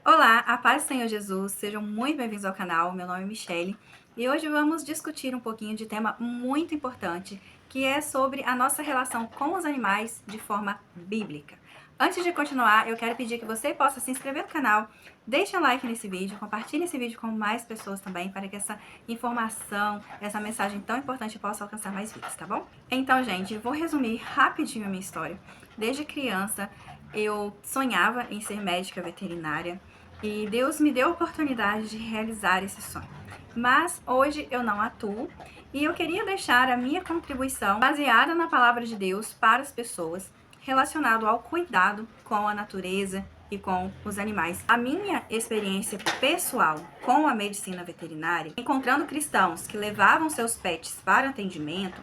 Olá, a paz do Senhor Jesus, sejam muito bem-vindos ao canal, meu nome é Michele e hoje vamos discutir um pouquinho de tema muito importante, que é sobre a nossa relação com os animais de forma bíblica. Antes de continuar, eu quero pedir que você possa se inscrever no canal, deixe um like nesse vídeo, compartilhe esse vídeo com mais pessoas também, para que essa informação, essa mensagem tão importante possa alcançar mais vidas, tá bom? Então, gente, vou resumir rapidinho a minha história. Desde criança, eu sonhava em ser médica veterinária, e Deus me deu a oportunidade de realizar esse sonho. Mas hoje eu não atuo e eu queria deixar a minha contribuição baseada na palavra de Deus para as pessoas, relacionado ao cuidado com a natureza e com os animais. A minha experiência pessoal com a medicina veterinária, encontrando cristãos que levavam seus pets para atendimento,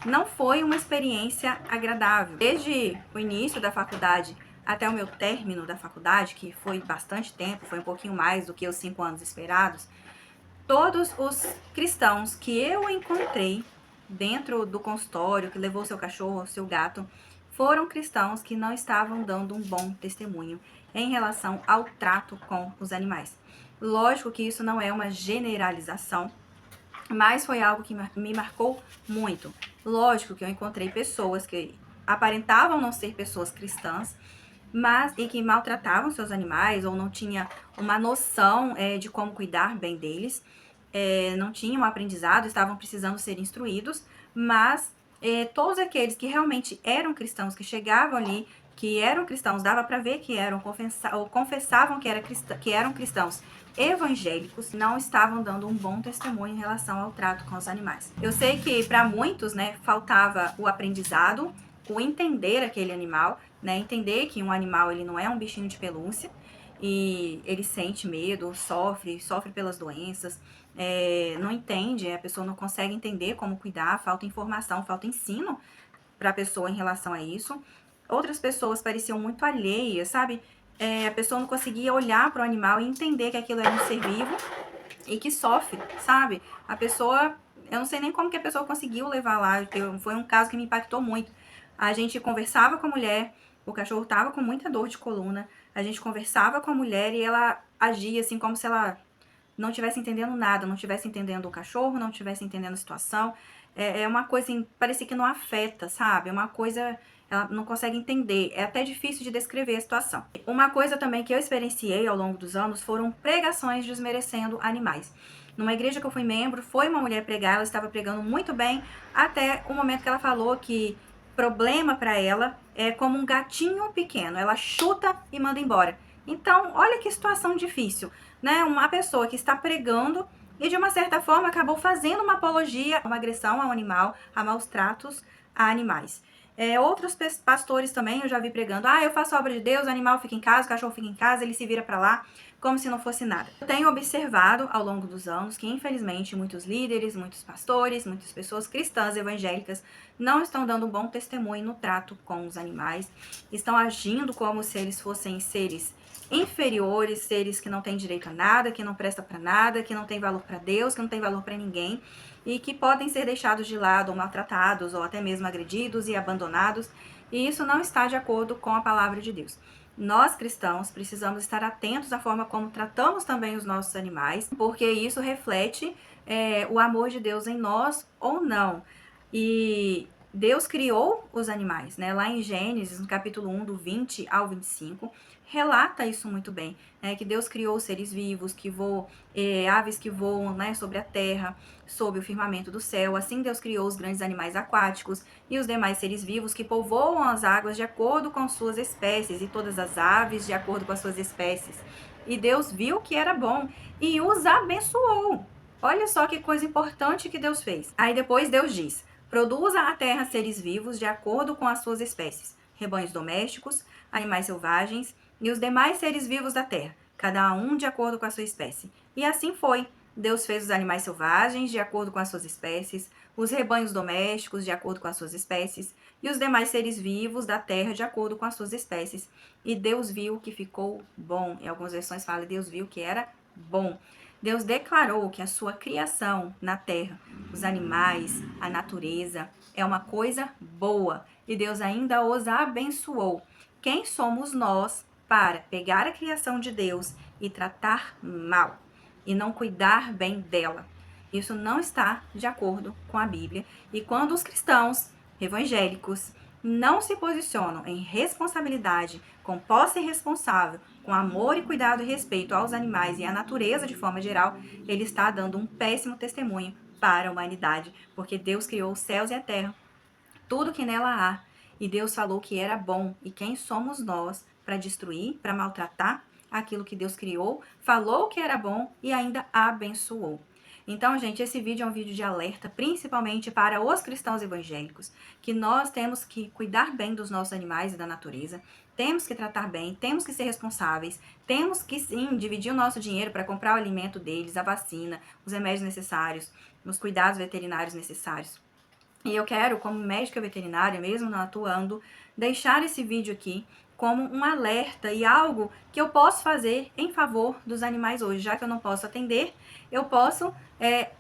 não foi uma experiência agradável. Desde o início da faculdade até o meu término da faculdade, que foi bastante tempo, foi um pouquinho mais do que os 5 anos esperados, todos os cristãos que eu encontrei dentro do consultório, que levou seu cachorro, seu gato, foram cristãos que não estavam dando um bom testemunho em relação ao trato com os animais. Lógico que isso não é uma generalização, mas foi algo que me marcou muito. Lógico que eu encontrei pessoas que aparentavam não ser pessoas cristãs, mas e que maltratavam seus animais ou não tinha uma noção de como cuidar bem deles, não tinham aprendizado, estavam precisando ser instruídos, mas todos aqueles que realmente eram cristãos, que chegavam ali, que eram cristãos, dava para ver que eram, ou confessavam que eram cristãos evangélicos, não estavam dando um bom testemunho em relação ao trato com os animais. Eu sei que para muitos, né, faltava o aprendizado, o entender aquele animal, né, entender que um animal ele não é um bichinho de pelúcia e ele sente medo, sofre pelas doenças, não entende, a pessoa não consegue entender como cuidar, falta informação, falta ensino para a pessoa em relação a isso. Outras pessoas pareciam muito alheias, sabe? A pessoa não conseguia olhar para o animal e entender que aquilo era um ser vivo e que sofre, sabe? A pessoa, eu não sei nem como que a pessoa conseguiu levar lá, foi um caso que me impactou muito. A gente conversava com a mulher, o cachorro tava com muita dor de coluna, a gente conversava com a mulher e ela agia assim como se ela não estivesse entendendo nada, não estivesse entendendo o cachorro, não estivesse entendendo a situação. É uma coisa assim, parecia que não afeta, sabe? É uma coisa, ela não consegue entender. É até difícil de descrever a situação. Uma coisa também que eu experienciei ao longo dos anos foram pregações desmerecendo animais. Numa igreja que eu fui membro, foi uma mulher pregar, ela estava pregando muito bem, até o momento que ela falou que problema para ela é como um gatinho pequeno, ela chuta e manda embora. Então, olha que situação difícil, né? Uma pessoa que está pregando e de uma certa forma acabou fazendo uma apologia, uma agressão ao animal, a maus tratos a animais. Outros pastores também eu já vi pregando, eu faço a obra de Deus, o animal fica em casa, o cachorro fica em casa, ele se vira para lá, como se não fosse nada. Eu tenho observado ao longo dos anos que, infelizmente, muitos líderes, muitos pastores, muitas pessoas cristãs evangélicas não estão dando um bom testemunho no trato com os animais, estão agindo como se eles fossem seres inferiores, seres que não têm direito a nada, que não presta para nada, que não tem valor para Deus, que não tem valor para ninguém e que podem ser deixados de lado ou maltratados ou até mesmo agredidos e abandonados. E isso não está de acordo com a palavra de Deus. Nós cristãos precisamos estar atentos à forma como tratamos também os nossos animais, porque isso reflete o amor de Deus em nós ou não. E Deus criou os animais, né? Lá em Gênesis, no capítulo 1, do 20 ao 25, relata isso muito bem, né? Que Deus criou seres vivos, que voam, aves que voam, né, sobre a terra, sob o firmamento do céu. Assim Deus criou os grandes animais aquáticos e os demais seres vivos que povoam as águas de acordo com suas espécies, e todas as aves de acordo com as suas espécies. E Deus viu que era bom e os abençoou. Olha só que coisa importante que Deus fez. Aí depois Deus diz: produza a terra seres vivos de acordo com as suas espécies, rebanhos domésticos, animais selvagens e os demais seres vivos da terra, cada um de acordo com a sua espécie. E assim foi. Deus fez os animais selvagens de acordo com as suas espécies, os rebanhos domésticos de acordo com as suas espécies, e os demais seres vivos da terra de acordo com as suas espécies. E Deus viu que ficou bom. Em algumas versões fala, Deus viu que era bom. Deus declarou que a sua criação na terra, os animais, a natureza, é uma coisa boa. E Deus ainda os abençoou. Quem somos nós para pegar a criação de Deus e tratar mal e não cuidar bem dela. Isso não está de acordo com a Bíblia. E quando os cristãos evangélicos não se posicionam em responsabilidade, com posse responsável, com amor e cuidado e respeito aos animais e à natureza de forma geral, ele está dando um péssimo testemunho para a humanidade, porque Deus criou os céus e a terra, tudo que nela há, e Deus falou que era bom. E quem somos nós para destruir, para maltratar aquilo que Deus criou, falou que era bom e ainda abençoou? Então, gente, esse vídeo é um vídeo de alerta, principalmente para os cristãos evangélicos, que nós temos que cuidar bem dos nossos animais e da natureza, temos que tratar bem, temos que ser responsáveis, temos que sim dividir o nosso dinheiro para comprar o alimento deles, a vacina, os remédios necessários, os cuidados veterinários necessários. E eu quero, como médica veterinária, mesmo não atuando, deixar esse vídeo aqui como um alerta e algo que eu posso fazer em favor dos animais hoje. Já que eu não posso atender, eu posso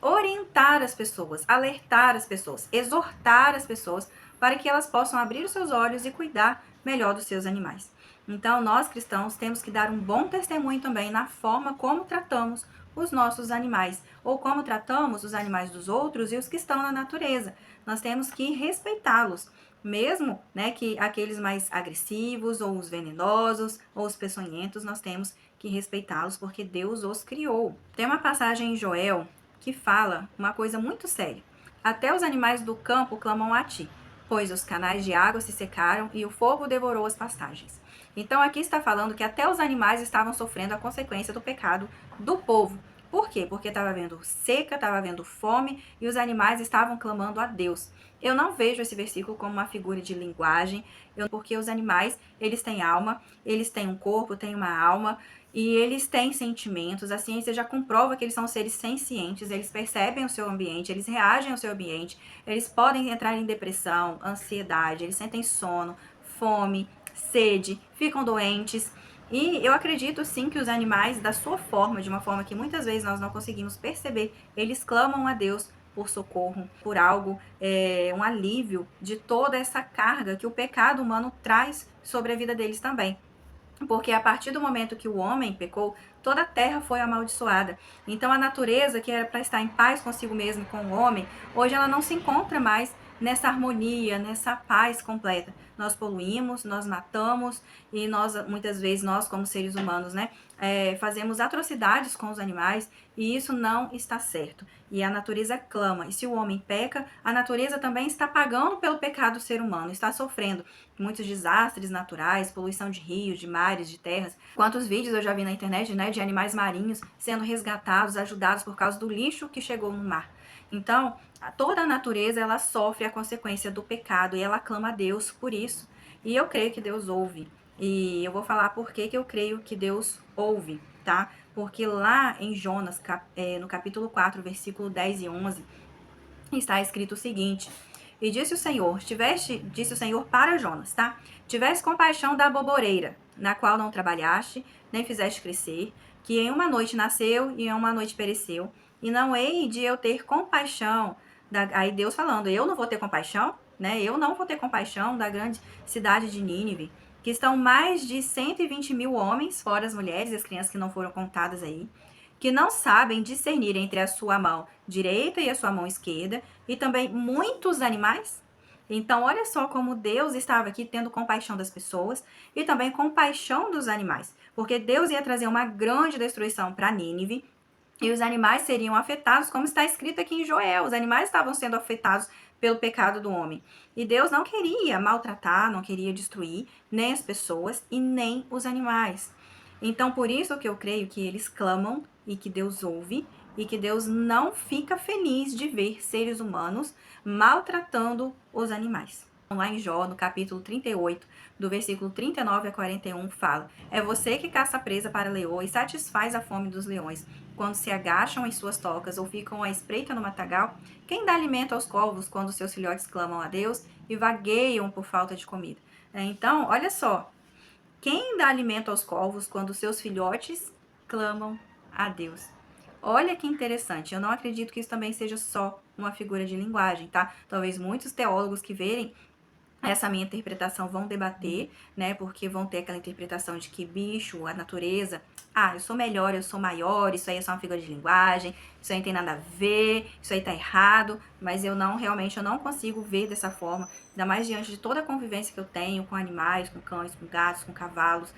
orientar as pessoas, alertar as pessoas, exortar as pessoas para que elas possam abrir os seus olhos e cuidar melhor dos seus animais. Então, nós cristãos temos que dar um bom testemunho também na forma como tratamos os nossos animais, ou como tratamos os animais dos outros e os que estão na natureza. Nós temos que respeitá-los, mesmo, né, que aqueles mais agressivos, ou os venenosos, ou os peçonhentos, nós temos que respeitá-los porque Deus os criou. Tem uma passagem em Joel que fala uma coisa muito séria. Até os animais do campo clamam a ti, pois os canais de água se secaram e o fogo devorou as pastagens. Então aqui está falando que até os animais estavam sofrendo a consequência do pecado do povo. Por quê? Porque estava havendo seca, estava havendo fome e os animais estavam clamando a Deus. Eu não vejo esse versículo como uma figura de linguagem, porque os animais, eles têm alma, eles têm um corpo, têm uma alma e eles têm sentimentos. A ciência já comprova que eles são seres sencientes, eles percebem o seu ambiente, eles reagem ao seu ambiente, eles podem entrar em depressão, ansiedade, eles sentem sono, fome, sede, ficam doentes. E eu acredito sim que os animais, da sua forma, de uma forma que muitas vezes nós não conseguimos perceber, eles clamam a Deus por socorro, por algo, um alívio de toda essa carga que o pecado humano traz sobre a vida deles também. Porque a partir do momento que o homem pecou, toda a terra foi amaldiçoada. Então a natureza, que era para estar em paz consigo mesmo e com o homem, hoje ela não se encontra mais nessa harmonia, nessa paz completa. Nós poluímos, nós matamos e nós, muitas vezes, nós como seres humanos, né, fazemos atrocidades com os animais e isso não está certo. E a natureza clama. E se o homem peca, a natureza também está pagando pelo pecado do ser humano, está sofrendo muitos desastres naturais, poluição de rios, de mares, de terras. Quantos vídeos eu já vi na internet, né, de animais marinhos sendo resgatados, ajudados por causa do lixo que chegou no mar. Então, toda a natureza, ela sofre a consequência do pecado e ela clama a Deus por isso. E eu creio que Deus ouve. E eu vou falar por que eu creio que Deus ouve, tá? Porque lá em Jonas, no capítulo 4, versículo 10 e 11, está escrito o seguinte: e disse o Senhor para Jonas, tá? Tiveste compaixão da aboboreira, na qual não trabalhaste, nem fizeste crescer, que em uma noite nasceu e em uma noite pereceu, e não hei de eu ter compaixão aí Deus falando, eu não vou ter compaixão, né? Eu não vou ter compaixão da grande cidade de Nínive, que estão mais de 120 mil homens, fora as mulheres e as crianças que não foram contadas aí, que não sabem discernir entre a sua mão direita e a sua mão esquerda, e também muitos animais. Então, olha só como Deus estava aqui tendo compaixão das pessoas e também compaixão dos animais, porque Deus ia trazer uma grande destruição para Nínive e os animais seriam afetados, como está escrito aqui em Joel. Os animais estavam sendo afetados pelo pecado do homem. E Deus não queria maltratar, não queria destruir nem as pessoas e nem os animais. Então, por isso que eu creio que eles clamam e que Deus ouve e que Deus não fica feliz de ver seres humanos maltratando os animais. Lá em Jó, no capítulo 38, do versículo 39 a 41, fala: é você que caça a presa para leoa e satisfaz a fome dos leões, quando se agacham em suas tocas ou ficam à espreita no matagal? Quem dá alimento aos corvos quando seus filhotes clamam a Deus e vagueiam por falta de comida? Então, olha só, quem dá alimento aos corvos quando seus filhotes clamam a Deus? Olha que interessante, eu não acredito que isso também seja só uma figura de linguagem, tá? Talvez muitos teólogos que verem essa minha interpretação vão debater, né? Porque vão ter aquela interpretação de que bicho, a natureza, eu sou melhor, eu sou maior, isso aí é só uma figura de linguagem, isso aí não tem nada a ver, isso aí tá errado, mas realmente eu não consigo ver dessa forma, ainda mais diante de toda a convivência que eu tenho com animais, com cães, com gatos, com cavalos,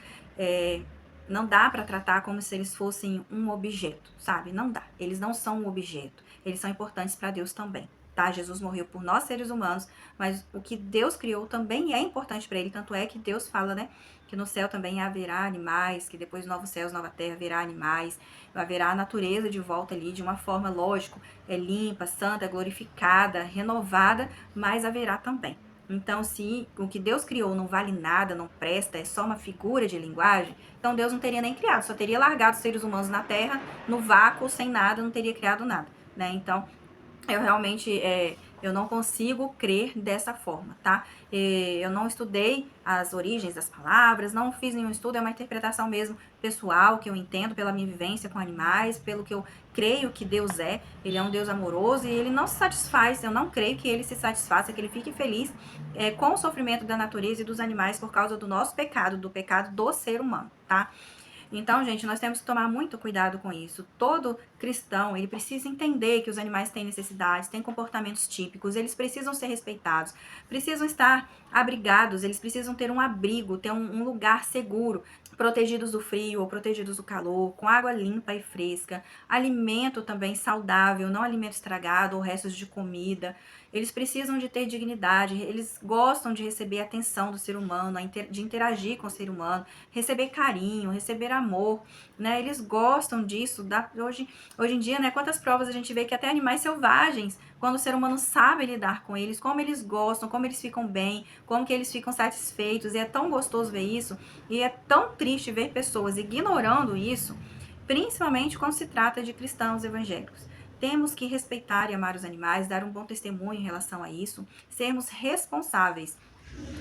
não dá pra tratar como se eles fossem um objeto, sabe? Não dá. Eles não são um objeto. Eles são importantes para Deus também, tá? Jesus morreu por nós seres humanos, mas o que Deus criou também é importante para ele, tanto é que Deus fala, né, que no céu também haverá animais, que depois de novos céus, nova terra, haverá animais, haverá a natureza de volta ali, de uma forma, lógico, limpa, santa, glorificada, renovada, mas haverá também. Então, se o que Deus criou não vale nada, não presta, é só uma figura de linguagem, então Deus não teria nem criado, só teria largado os seres humanos na Terra, no vácuo, sem nada, não teria criado nada, né? Então, eu realmente eu não consigo crer dessa forma, tá? Eu não estudei as origens das palavras, não fiz nenhum estudo, é uma interpretação mesmo pessoal que eu entendo pela minha vivência com animais, pelo que eu creio que Deus é. Ele é um Deus amoroso e ele não se satisfaz, eu não creio que ele se satisfaça, que ele fique feliz com o sofrimento da natureza e dos animais por causa do nosso pecado, do pecado do ser humano, tá? Então, gente, nós temos que tomar muito cuidado com isso. Todo cristão, ele precisa entender que os animais têm necessidades, têm comportamentos típicos, eles precisam ser respeitados, precisam estar abrigados, eles precisam ter um abrigo, ter um lugar seguro, protegidos do frio ou protegidos do calor, com água limpa e fresca, alimento também saudável, não alimento estragado ou restos de comida. Eles precisam de ter dignidade, eles gostam de receber atenção do ser humano, de interagir com o ser humano, receber carinho, receber amor, né? Eles gostam disso. Hoje em dia, né? Quantas provas a gente vê que até animais selvagens, quando o ser humano sabe lidar com eles, como eles gostam, como eles ficam bem, como que eles ficam satisfeitos, e é tão gostoso ver isso, e é tão triste ver pessoas ignorando isso, principalmente quando se trata de cristãos evangélicos. Temos que respeitar e amar os animais, dar um bom testemunho em relação a isso, sermos responsáveis.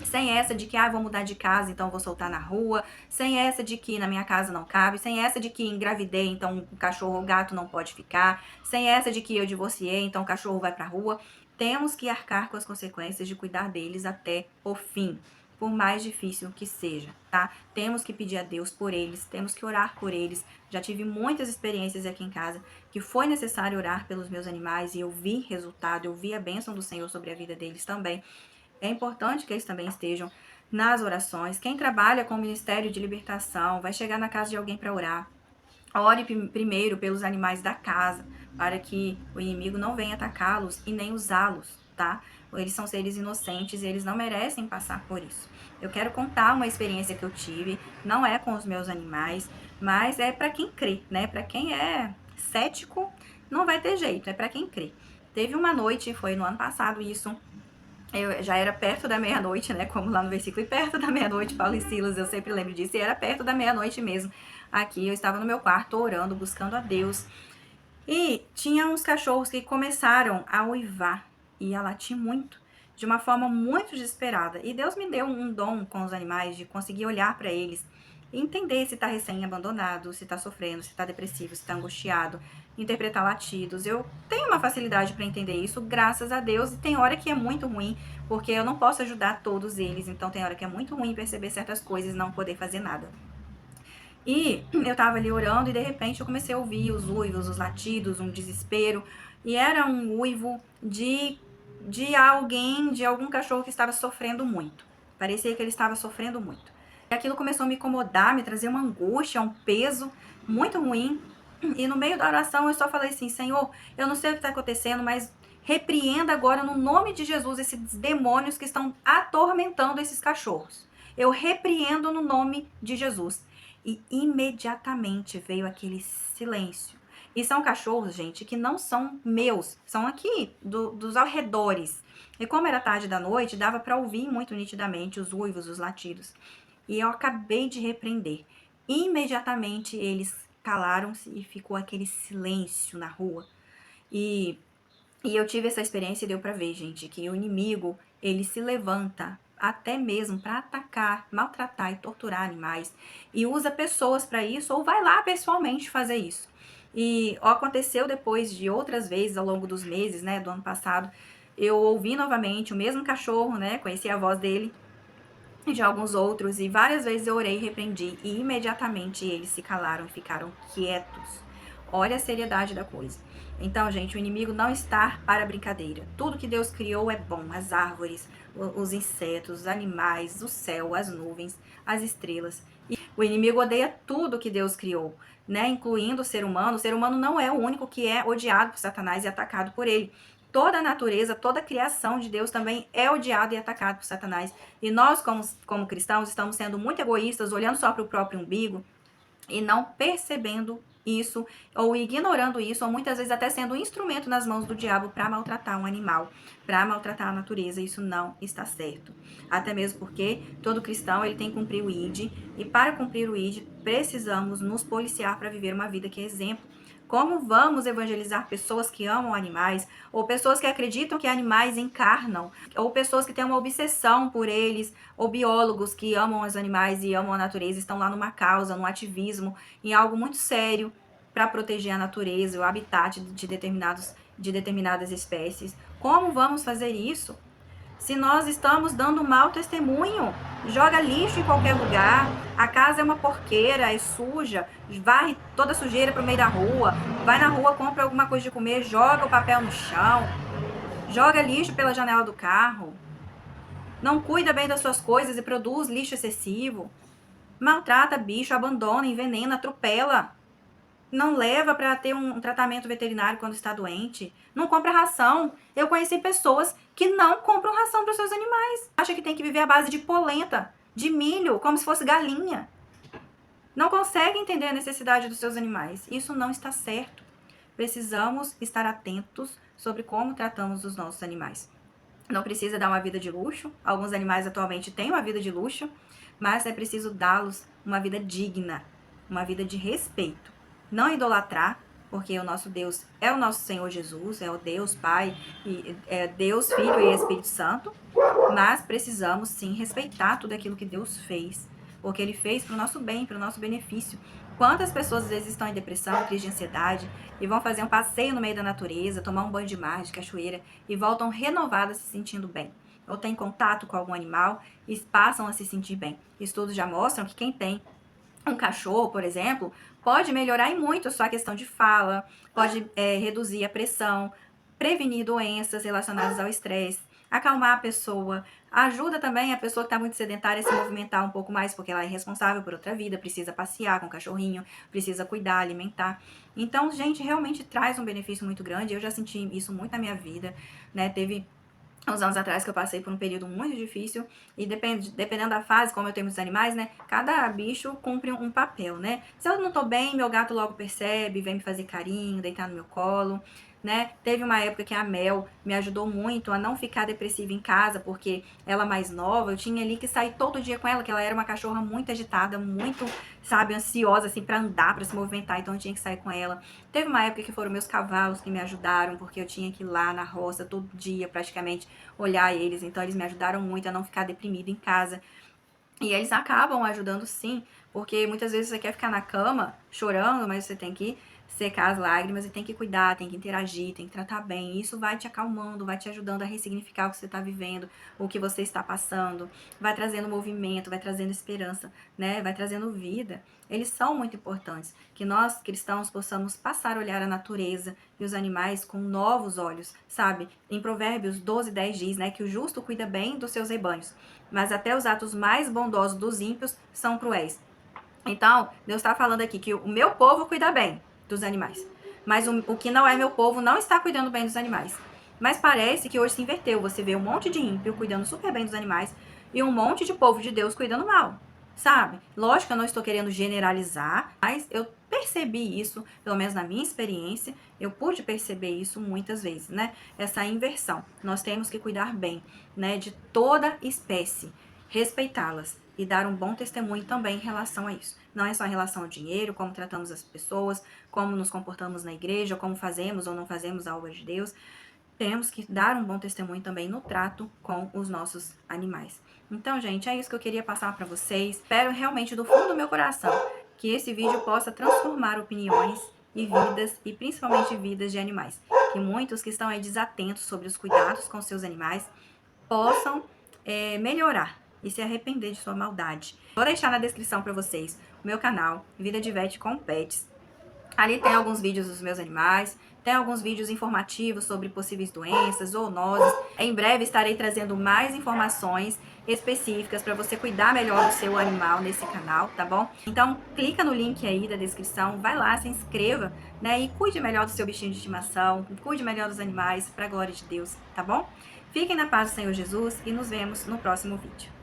Sem essa de que, vou mudar de casa, então vou soltar na rua. Sem essa de que na minha casa não cabe. Sem essa de que engravidei, então o cachorro ou o gato não pode ficar. Sem essa de que eu divorciei, então o cachorro vai pra rua. Temos que arcar com as consequências de cuidar deles até o fim, por mais difícil que seja, tá? Temos que pedir a Deus por eles, temos que orar por eles. Já tive muitas experiências aqui em casa que foi necessário orar pelos meus animais e eu vi resultado, eu vi a bênção do Senhor sobre a vida deles também. É importante que eles também estejam nas orações. Quem trabalha com o Ministério de Libertação vai chegar na casa de alguém para orar. Ore primeiro pelos animais da casa, para que o inimigo não venha atacá-los e nem usá-los, tá? Eles são seres inocentes e eles não merecem passar por isso. Eu quero contar uma experiência que eu tive, não é com os meus animais, mas é para quem crê, né? Para quem é cético, não vai ter jeito, é para quem crê. Teve uma noite, foi no ano passado isso, eu já era perto da meia-noite, né? Como lá no versículo, e perto da meia-noite, Paulo e Silas, eu sempre lembro disso, e era perto da meia-noite mesmo. Aqui eu estava no meu quarto orando, buscando a Deus. E tinha uns cachorros que começaram a uivar e a latir muito, de uma forma muito desesperada. E Deus me deu um dom com os animais de conseguir olhar para eles e entender se está recém-abandonado, se está sofrendo, se está depressivo, se está angustiado, interpretar latidos. Eu tenho uma facilidade para entender isso, graças a Deus, e tem hora que é muito ruim, porque eu não posso ajudar todos eles, então tem hora que é muito ruim perceber certas coisas e não poder fazer nada. E eu tava ali orando e de repente eu comecei a ouvir os uivos, os latidos, um desespero. E era um uivo de alguém, de algum cachorro que estava sofrendo muito. Parecia que ele estava sofrendo muito. E aquilo começou a me incomodar, me trazer uma angústia, um peso muito ruim. E no meio da oração eu só falei assim: Senhor, eu não sei o que está acontecendo, mas repreenda agora no nome de Jesus esses demônios que estão atormentando esses cachorros. Eu repreendo no nome de Jesus. E imediatamente veio aquele silêncio. E são cachorros, gente, que não são meus, são aqui, dos arredores. E como era tarde da noite, dava para ouvir muito nitidamente os uivos, os latidos. E eu acabei de repreender. Imediatamente eles calaram-se e ficou aquele silêncio na rua. E eu tive essa experiência e deu pra ver, gente, que o inimigo, ele se levanta até mesmo para atacar, maltratar e torturar animais e usa pessoas para isso ou vai lá pessoalmente fazer isso. E aconteceu depois de outras vezes ao longo dos meses, né, do ano passado, eu ouvi novamente o mesmo cachorro, né? Conheci a voz dele e de alguns outros, e várias vezes eu orei e repreendi, e imediatamente eles se calaram e ficaram quietos. Olha a seriedade da coisa. Então, gente, o inimigo não está para brincadeira. Tudo que Deus criou é bom. As árvores, os insetos, os animais, o céu, as nuvens, as estrelas. E o inimigo odeia tudo que Deus criou, né? Incluindo o ser humano. O ser humano não é o único que é odiado por Satanás e atacado por ele. Toda a natureza, toda a criação de Deus também é odiada e atacada por Satanás. E nós, como cristãos, estamos sendo muito egoístas, olhando só para o próprio umbigo e não percebendo isso, ou ignorando isso, ou muitas vezes até sendo um instrumento nas mãos do diabo para maltratar um animal, para maltratar a natureza. Isso não está certo. Até mesmo porque todo cristão ele tem que cumprir o ID, e para cumprir o ID precisamos nos policiar para viver uma vida que é exemplo. Como vamos evangelizar pessoas que amam animais, ou pessoas que acreditam que animais encarnam, ou pessoas que têm uma obsessão por eles, ou biólogos que amam os animais e amam a natureza, estão lá numa causa, num ativismo, em algo muito sério para proteger a natureza, o habitat de determinadas espécies? Como vamos fazer isso? Se nós estamos dando mau testemunho, joga lixo em qualquer lugar, a casa é uma porqueira, é suja, varre toda a sujeira para o meio da rua, vai na rua, compra alguma coisa de comer, joga o papel no chão, joga lixo pela janela do carro, não cuida bem das suas coisas e produz lixo excessivo, maltrata bicho, abandona, envenena, atropela, não leva para ter um tratamento veterinário quando está doente, não compra ração. Eu conheci pessoas que não compram ração para os seus animais. Acha que tem que viver à base de polenta, de milho, como se fosse galinha. Não consegue entender a necessidade dos seus animais. Isso não está certo. Precisamos estar atentos sobre como tratamos os nossos animais. Não precisa dar uma vida de luxo. Alguns animais atualmente têm uma vida de luxo, mas é preciso dá-los uma vida digna, uma vida de respeito. Não idolatrar, porque o nosso Deus é o nosso Senhor Jesus, é o Deus Pai, é Deus Filho e Espírito Santo, mas precisamos sim respeitar tudo aquilo que Deus fez, porque Ele fez para o nosso bem, para o nosso benefício. Quantas pessoas às vezes estão em depressão, crise de ansiedade, e vão fazer um passeio no meio da natureza, tomar um banho de mar, de cachoeira, e voltam renovadas, se sentindo bem. Ou têm contato com algum animal e passam a se sentir bem. Estudos já mostram que quem tem um cachorro, por exemplo, pode melhorar em muito a sua questão de fala, pode reduzir a pressão, prevenir doenças relacionadas ao estresse, acalmar a pessoa, ajuda também a pessoa que está muito sedentária a se movimentar um pouco mais, porque ela é responsável por outra vida, precisa passear com o cachorrinho, precisa cuidar, alimentar. Então, gente, realmente traz um benefício muito grande. Eu já senti isso muito na minha vida, né? Teve uns anos atrás que eu passei por um período muito difícil, e dependendo da fase, como eu tenho muitos animais, né, cada bicho cumpre um papel, né. Se eu não tô bem, meu gato logo percebe, vem me fazer carinho, deitar no meu colo, né. Teve uma época que a Mel me ajudou muito a não ficar depressiva em casa, porque ela mais nova, eu tinha ali que sair todo dia com ela, que ela era uma cachorra muito agitada, muito, sabe, ansiosa, assim, pra andar, pra se movimentar, então eu tinha que sair com ela. Teve uma época que foram meus cavalos que me ajudaram, porque eu tinha que ir lá na roça todo dia, praticamente, olhar eles. Então, eles me ajudaram muito a não ficar deprimida em casa. E eles acabam ajudando sim, porque muitas vezes você quer ficar na cama chorando, mas você tem que secar as lágrimas e tem que cuidar, tem que interagir, tem que tratar bem. Isso vai te acalmando, vai te ajudando a ressignificar o que você está vivendo, o que você está passando, vai trazendo movimento, vai trazendo esperança, né? Vai trazendo vida. Eles são muito importantes, que nós cristãos possamos passar a olhar a natureza e os animais com novos olhos, sabe? Em Provérbios 12:10 diz, né, que o justo cuida bem dos seus rebanhos, mas até os atos mais bondosos dos ímpios são cruéis. Então, Deus está falando aqui que o meu povo cuida bem dos animais, mas o que não é meu povo não está cuidando bem dos animais. Mas parece que hoje se inverteu. Você vê um monte de ímpio cuidando super bem dos animais e um monte de povo de Deus cuidando mal, sabe? Lógico que eu não estou querendo generalizar, mas eu percebi isso, pelo menos na minha experiência, eu pude perceber isso muitas vezes, né? Essa inversão. Nós temos que cuidar bem, né, de toda espécie, respeitá-las e dar um bom testemunho também em relação a isso. Não é só em relação ao dinheiro, como tratamos as pessoas, como nos comportamos na igreja, como fazemos ou não fazemos a obra de Deus. Temos que dar um bom testemunho também no trato com os nossos animais. Então, gente, é isso que eu queria passar para vocês. Espero realmente do fundo do meu coração que esse vídeo possa transformar opiniões e vidas, e principalmente vidas de animais. Que que muitos que estão aí desatentos sobre os cuidados com seus animais possam melhorar e se arrepender de sua maldade. Vou deixar na descrição para vocês o meu canal, Vida de Vet com Pets. Ali tem alguns vídeos dos meus animais, tem alguns vídeos informativos sobre possíveis doenças, zoonoses. Em breve estarei trazendo mais informações específicas para você cuidar melhor do seu animal nesse canal, tá bom? Então, clica no link aí da descrição, vai lá, se inscreva, né? E cuide melhor do seu bichinho de estimação, cuide melhor dos animais, para a glória de Deus, tá bom? Fiquem na paz do Senhor Jesus e nos vemos no próximo vídeo.